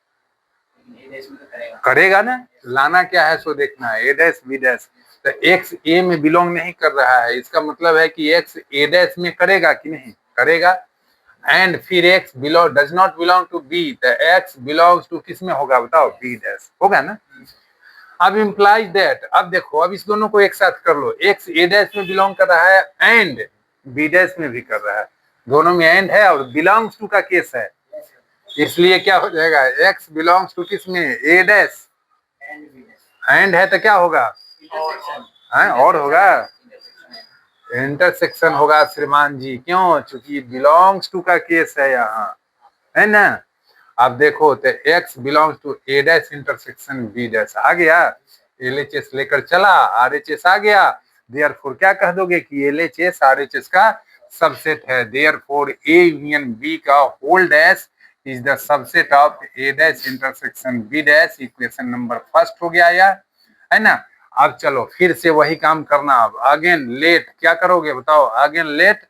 करेगा ना, लाना क्या है सो देखना है, ए डैश बी डैश, तो x a में बिलोंग नहीं कर रहा है, इसका मतलब है कि x a डैश में करेगा कि नहीं करेगा, एंड फिर x belong does not belong to b, तो x बिलोंग्स टू किस में होगा बताओ, b डैश होगा ना। अब इम्प्लाइज दैट, अब देखो, अब इस दोनों को एक साथ कर लो, x a डैश में बिलोंग कर रहा है एंड b डैश में भी कर रहा है, दोनों में एंड है और बिलोंग्स टू का केस है, इसलिए क्या हो जाएगा, x बिलोंग्स टू किस में, a डैश, एंड है तो क्या होगा, और होगा, इंटरसेक्शन होगा श्रीमान जी, क्यों, चूंकि बिलोंग्स टू का केस है यहाँ, है ना। अब देखो तो x belongs to A dash intersection B dash आ गया, LHS लेकर चला, RHS आ गया, देयरफॉर क्या कह दोगे कि LHS RHS का सबसेट है। देयरफॉर ए यूनियन बी का whole dash is the subset of A dash intersection B dash. Equation number first हो गया या, है ना। अब चलो फिर से वही काम करना। अब अगेन लेट क्या करोगे बताओ, अगेन लेट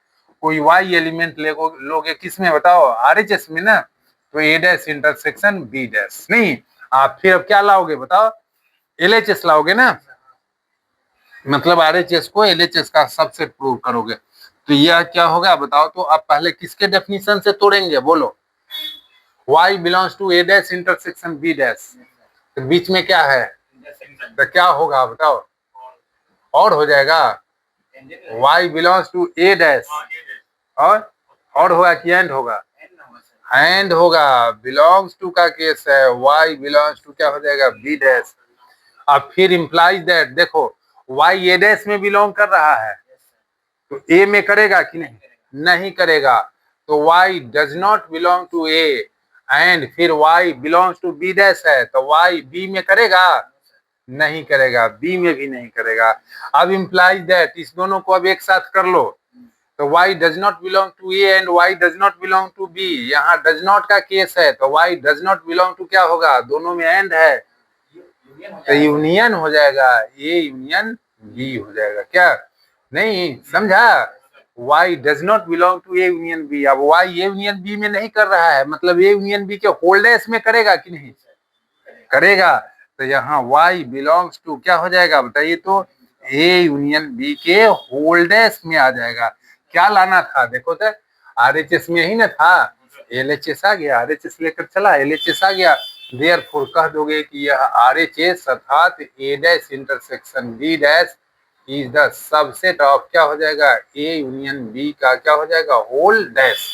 कोई वाई एलिमेंट लोगे किस में बताओ, आरएचएस में ना, तो ए डैश इंटरसेक्शन बी डैश नहीं। आप फिर अब क्या लाओगे बताओ, एलएचएस लाओगे ना, मतलब आरएचएस को एलएचएस का सबसेट प्रूव करोगे। तो यह क्या होगा बताओ। तो आप पहले किसके डेफिनेशन से तोड़ेंगे बोलो, y belongs to A dash intersection B dash, तो बीच में क्या है, तो क्या होगा बताओ, और हो जाएगा y belongs to A dash, और होगा कि एंड होगा, एंड होगा। बिलोंग्स टू का केस है, y बिलोंग्स टू क्या हो जाएगा बी डैश। अब फिर इंप्लाइज दैट, देखो y ए डैश में बिलोंग कर रहा है तो ए में करेगा कि नहीं, नहीं करेगा। तो y does not belong to A, and फिर y belongs to B dash है तो y बी में करेगा, नहीं करेगा, बी में भी नहीं करेगा। अब इंप्लाइज दैट, इस दोनों को अब एक साथ कर लो, तो y does not belong to A and y does not belong to B. यहाँ डज नॉट का केस है तो y does not belong to क्या होगा, दोनों में एंड है तो यूनियन हो जाएगा, ए यूनियन बी हो जाएगा। क्या नहीं समझा, y does not belong to A union B. अब y ए यूनियन बी में नहीं कर रहा है, मतलब ए यूनियन बी के होल्डेस में करेगा कि नहीं करेगा। तो यहाँ y बिलोंग्स टू क्या हो जाएगा बताइए, तो ए यूनियन बी के होल्डेस में आ जाएगा। क्या लाना था देखो, तो आरएचएस में ही ना था, एलएचएस आ गया, आरएचएस लेकर चला, एलएचएस आ गया। देयरफॉर कह दोगे कि यह आरएचएस अर्थात A dash intersection B dash is the subset of क्या हो जाएगा, ए यूनियन बी का क्या हो जाएगा होल डैश।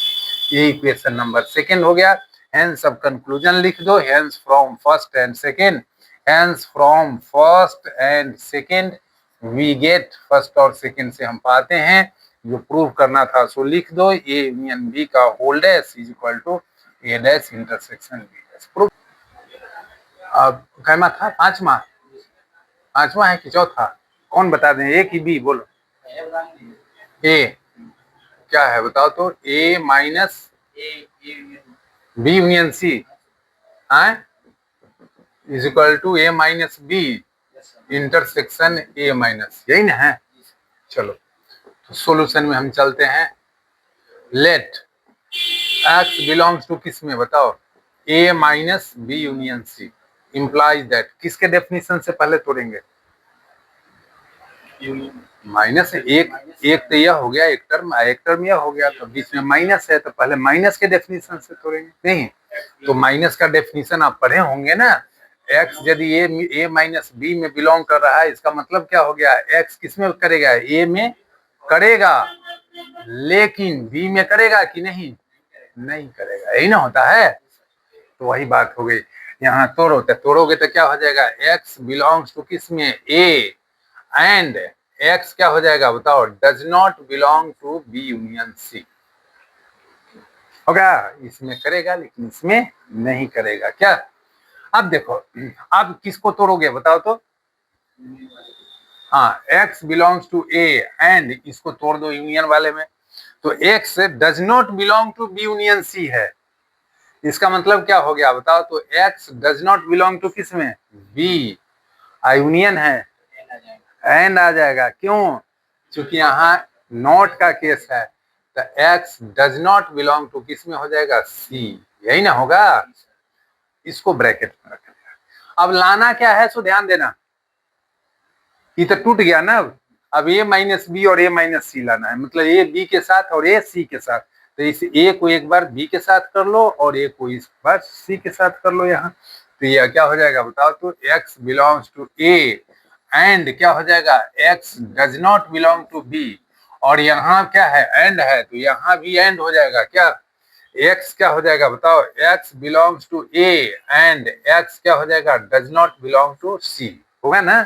ये इक्वेशन नंबर सेकंड हो गया। हेंस अब कंक्लूजन लिख दो, hence from first and second, hence from first and second we get, first और सेकंड से हम पाते हैं जो प्रूव करना था सो लिख दो, ए यूनियन बी का whole dash is equal to A dash intersection B dash. Prove अब कैमा था, पांचवा, पांचवा है कि चौथा, कौन बता दें, ए की बी बोलो। ए क्या है बताओ, तो A minus B union C is equal to A minus B intersection A minus, यही ना है। चलो तो सॉल्यूशन में हम चलते हैं। लेट एक्स बिलोंग्स टू किस में बताओ, A minus B union C, implies that, किसके डेफिनेशन से पहले तोड़ेंगे, माइनस एक, एक तो यह हो गया, एक टर्म यह हो गया, तो बीच में माइनस है तो पहले माइनस के डेफिनेशन से तोड़ेंगे। नहीं तो माइनस का डेफिनेशन आप पढ़े होंगे ना, एक्स यदि ए माइनस बी में बिलोंग कर रहा है, इसका मतलब क्या हो गया, एक्स किस में करेगा, ए में करेगा, लेकिन बी में करेगा कि नहीं, नहीं करेगा, यही ना होता है। तो वही बात हो गई, यहाँ तोड़ो, तो तोड़ोगे तो क्या हो जाएगा, एक्स बिलोंग्स टू किस में, ए, एंड एक्स क्या हो जाएगा बताओ, does not belong to B union C होगा, इसमें करेगा लेकिन इसमें नहीं करेगा। क्या अब देखो, अब किसको तोड़ोगे बताओ तो, हाँ x belongs to A and इसको तोड़ दो यूनियन वाले में, तो x does not belong to B union C है, इसका मतलब क्या हो गया बताओ, तो x does not belong to किस में, बी, यूनियन है एंड आ जाएगा, क्यों, क्योंकि यहाँ नॉट का केस है, तो x does not belong to किस में हो जाएगा, सी, यही ना होगा, इसको ब्रैकेट में रख दिया। अब लाना क्या है सो ध्यान देना, ये तो टूट गया ना, अब ए माइनस बी और ए माइनस सी लाना है, मतलब ए बी के साथ और ए सी के साथ, तो इस ए को एक बार बी के साथ कर लो और ए को इस बार सी के साथ कर लो यहाँ, तो यह क्या हो जाएगा बताओ, तो x belongs to A and क्या हो जाएगा, x does not belong to B, और यहाँ क्या है एंड है, तो यहाँ भी एंड हो जाएगा, क्या एक्स क्या हो जाएगा बताओ, x belongs to A and x क्या हो जाएगा, does not belong to C, होगा ना।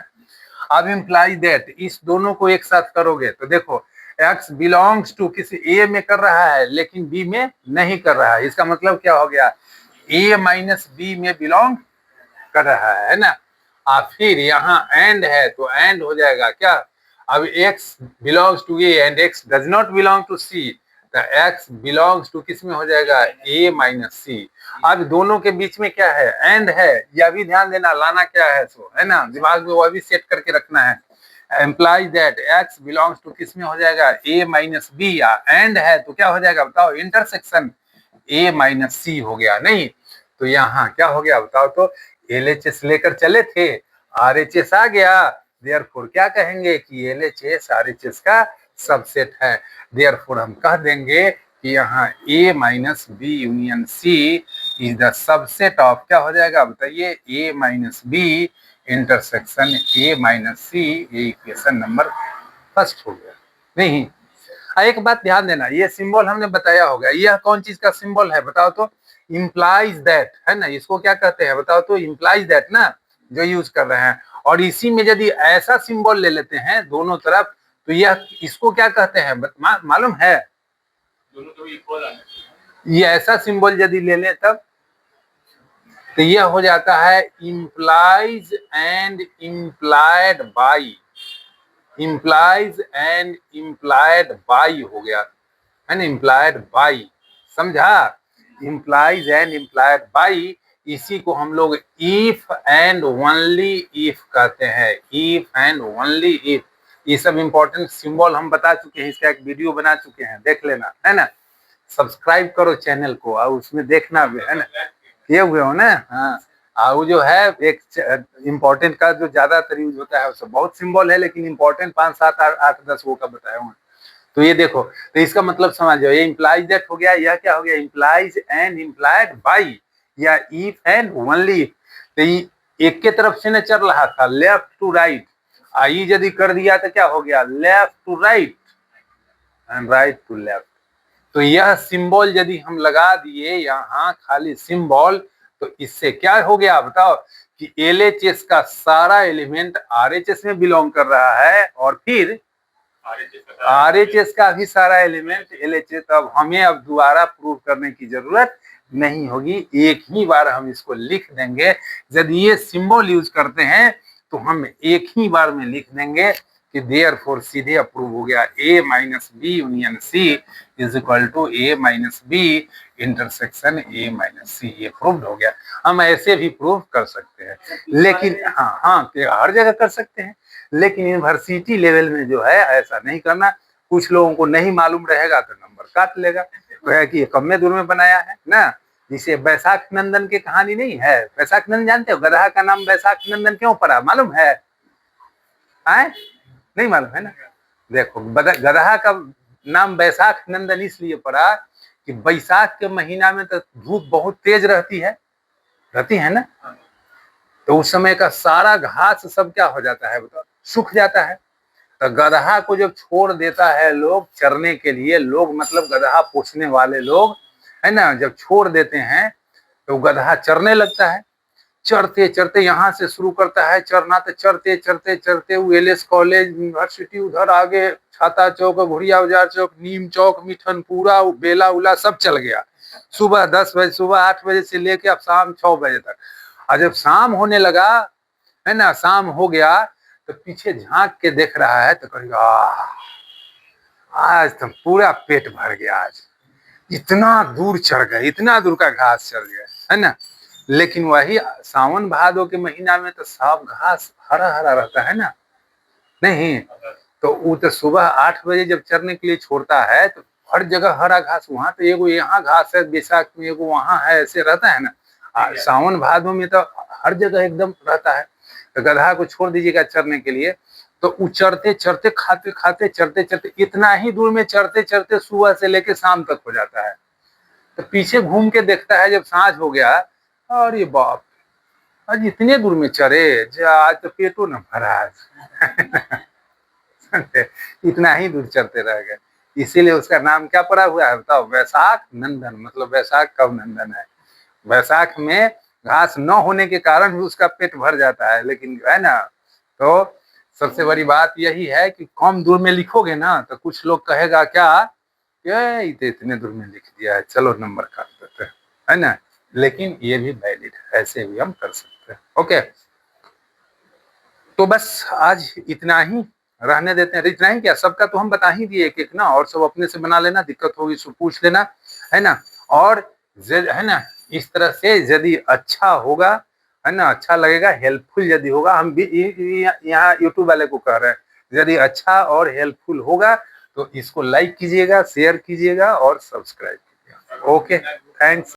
अब इम्प्लाई दैट, इस दोनों को एक साथ करोगे तो देखो एक्स बिलोंग्स टू किसी ए में कर रहा है लेकिन बी में नहीं कर रहा है, इसका मतलब क्या हो गया, ए माइनस बी में बिलोंग कर रहा है ना। फिर यहाँ एंड है तो एंड हो जाएगा क्या, अब x belongs to a and x does not belong to c, तो x बिलोंग्स टू किस में हो जाएगा, a माइनस c। अब दोनों के बीच में क्या है, एंड है, यह भी ध्यान देना, लाना क्या है सो, है ना, दिमाग में वह भी सेट करके रखना है। Implies that x belongs to किस में हो जाएगा, a माइनस बी, या एंड है तो क्या हो जाएगा बताओ, इंटरसेक्शन a माइनस सी हो गया। नहीं तो यहाँ क्या हो गया बताओ तो, LHS लेकर चले थे, RHS आ गया, देयरफॉर क्या कहेंगे कि LHS RHS का सबसेट है। देयरफॉर हम कह देंगे कि यहाँ A minus B union C is the subset of, क्या हो जाएगा बताइए, A minus B intersection A minus C। ये इक्वेशन नंबर फर्स्ट हो गया। नहीं, एक बात ध्यान देना, ये सिंबल हमने बताया होगा, यह कौन चीज का सिंबल है बताओ तो, इम्प्लाइज दैट, है ना, इसको क्या कहते हैं बताओ तो, इम्प्लाइज दैट ना, जो यूज कर रहे हैं। और इसी में यदि ऐसा सिंबल ले लेते हैं दोनों तरफ, तो यह इसको क्या कहते हैं मालूम है, दोनों तो इक्वल है, ये ऐसा सिंबल यदि ले ले तब, तो यह हो जाता है implies and implied by, implies and implied by हो गया, है ना, इम्प्लाइड बाई, समझा, इम्प्लाइज एंड इम्प्लाइड बाई। इसी को हम लोग इफ एंड ओनली इफ कहते हैं, इफ एंड ओनली इफ। ये सब इंपॉर्टेंट सिंबल हम बता चुके हैं, इसका एक वीडियो बना चुके हैं, देख लेना, है ना, सब्सक्राइब करो चैनल को और उसमें देखना भी, है ना, किए हुए हो ना, हाँ। वो जो है एक इम्पोर्टेंट का जो ज्यादातर यूज होता है, उससे बहुत सिंबल है, लेकिन इम्पोर्टेंट 5 7 8 10 वो का बताया हूँ। तो ये देखो, तो इसका मतलब समझ जाओ, ये इम्प्लाइज दैट हो गया, यह क्या हो गया, इम्प्लाइज एंड इम्प्लाइड बाई, या इफ एंड ओनली। तो एक के तरफ से न चल रहा था, लेफ्ट टू राइट, आई यदि कर दिया तो क्या हो गया, left to right and right to left. तो यह सिंबल यदि हम लगा दिए यहाँ खाली सिंबल, तो इससे क्या हो गया बताओ कि LHS का सारा एलिमेंट RHS में बिलोंग कर रहा है, और फिर RHS का भी सारा एलिमेंट LHS। अब हमें अब दोबारा प्रूव करने की जरूरत नहीं होगी, एक ही बार हम इसको लिख देंगे। यदि ये सिंबल यूज करते हैं तो हम एक ही बार में लिख देंगे कि देयरफॉर सीधे अप्रूव हो गया, A minus B union C is equal to A minus B intersection A minus C। ये प्रूव हो गया। हम ऐसे भी प्रूव कर सकते हैं, लेकिन हाँ हर जगह कर सकते हैं, लेकिन यूनिवर्सिटी लेवल में जो है ऐसा नहीं करना। कुछ लोगों को नहीं मालूम रहेगा तो नंबर काट लेगा, तो है कि कम दूर में बनाया है ना। जिसे बैसाख नंदन की कहानी नहीं है, बैसाख नंदन जानते हो, गधा का नाम बैसाख नंदन क्यों पड़ा मालूम है? आए नहीं मालूम है ना। देखो, गधा का नाम बैसाख नंदन इसलिए पड़ा कि बैसाख के महीना में तो धूप बहुत तेज रहती है ना, तो उस समय का सारा घास सब क्या हो जाता है बताओ, सूख जाता है। तो गधा को जब छोड़ देता है लोग चरने के लिए, लोग मतलब गधा पोसने वाले लोग, है ना, जब छोड़ देते हैं तो गधा चरने लगता है। चढ़ते चढ़ते यहाँ से शुरू करता है चढ़ना, तो चढ़ते चढ़ते चढ़ते वो LS कॉलेज यूनिवर्सिटी, उधर आगे छाता चौक, घुड़िया बाजार चौक, नीम चौक, मिठनपुरा, बेला उला सब चल गया। सुबह 10 बजे, सुबह 8 बजे से लेके अब शाम 6 बजे तक। और जब शाम होने लगा, है ना, शाम हो गया, तो पीछे झांक के देख रहा है तो कहेगा आज तो पूरा पेट भर गया, आज इतना दूर चढ़ गए, इतना दूर का घास चढ़ गया, है ना। लेकिन वही सावन भादो के महीना में तो सब घास हरा हरा रहता है ना, नहीं तो वो तो सुबह 8 बजे जब चरने के लिए छोड़ता है तो हर जगह हरा घास, वहां तो एगो यहाँ घास है, बैसाख में एगो वहां है, ऐसे रहता है ना। सावन भादो में तो हर जगह एकदम रहता है। तो गधा को छोड़ दीजिएगा चरने के लिए, तो वो चढ़ते चढ़ते खाते खाते चढ़ते चढ़ते इतना ही दूर में चढ़ते चढ़ते सुबह से लेके शाम तक हो जाता है। तो पीछे घूम के देखता है जब सांझ हो गया, अरे बाप, आज इतने दूर में चढ़े, आज तो पेटो न भरा आज। इतना ही दूर चढ़ते रह गए, इसीलिए उसका नाम क्या पड़ा हुआ है बताओ, बैसाख नंदन, मतलब बैसाख कब नंदन है। बैसाख में घास न होने के कारण भी उसका पेट भर जाता है, लेकिन है ना। तो सबसे बड़ी बात यही है कि कम दूर में लिखोगे ना तो कुछ लोग कहेगा क्या, ये इतने दूर में लिख दिया है, चलो नंबर काट देते हैं, है ना। लेकिन ये भी वैलिड है, ऐसे भी हम कर सकते हैं। ओके, तो बस आज इतना ही। रहने देते हैं। इतना ही क्या, सबका तो हम बता ही दिए एक एक ना, और सब अपने से बना लेना, दिक्कत होगी सो पूछ लेना, है ना। और है ना, इस तरह से यदि अच्छा होगा, है ना, अच्छा लगेगा, हेल्पफुल यदि होगा, हम भी यहाँ यूट्यूब वाले को कह रहे हैं, यदि अच्छा और हेल्पफुल होगा तो इसको लाइक कीजिएगा, शेयर कीजिएगा और सब्सक्राइब कीजिएगा। Okay, thanks.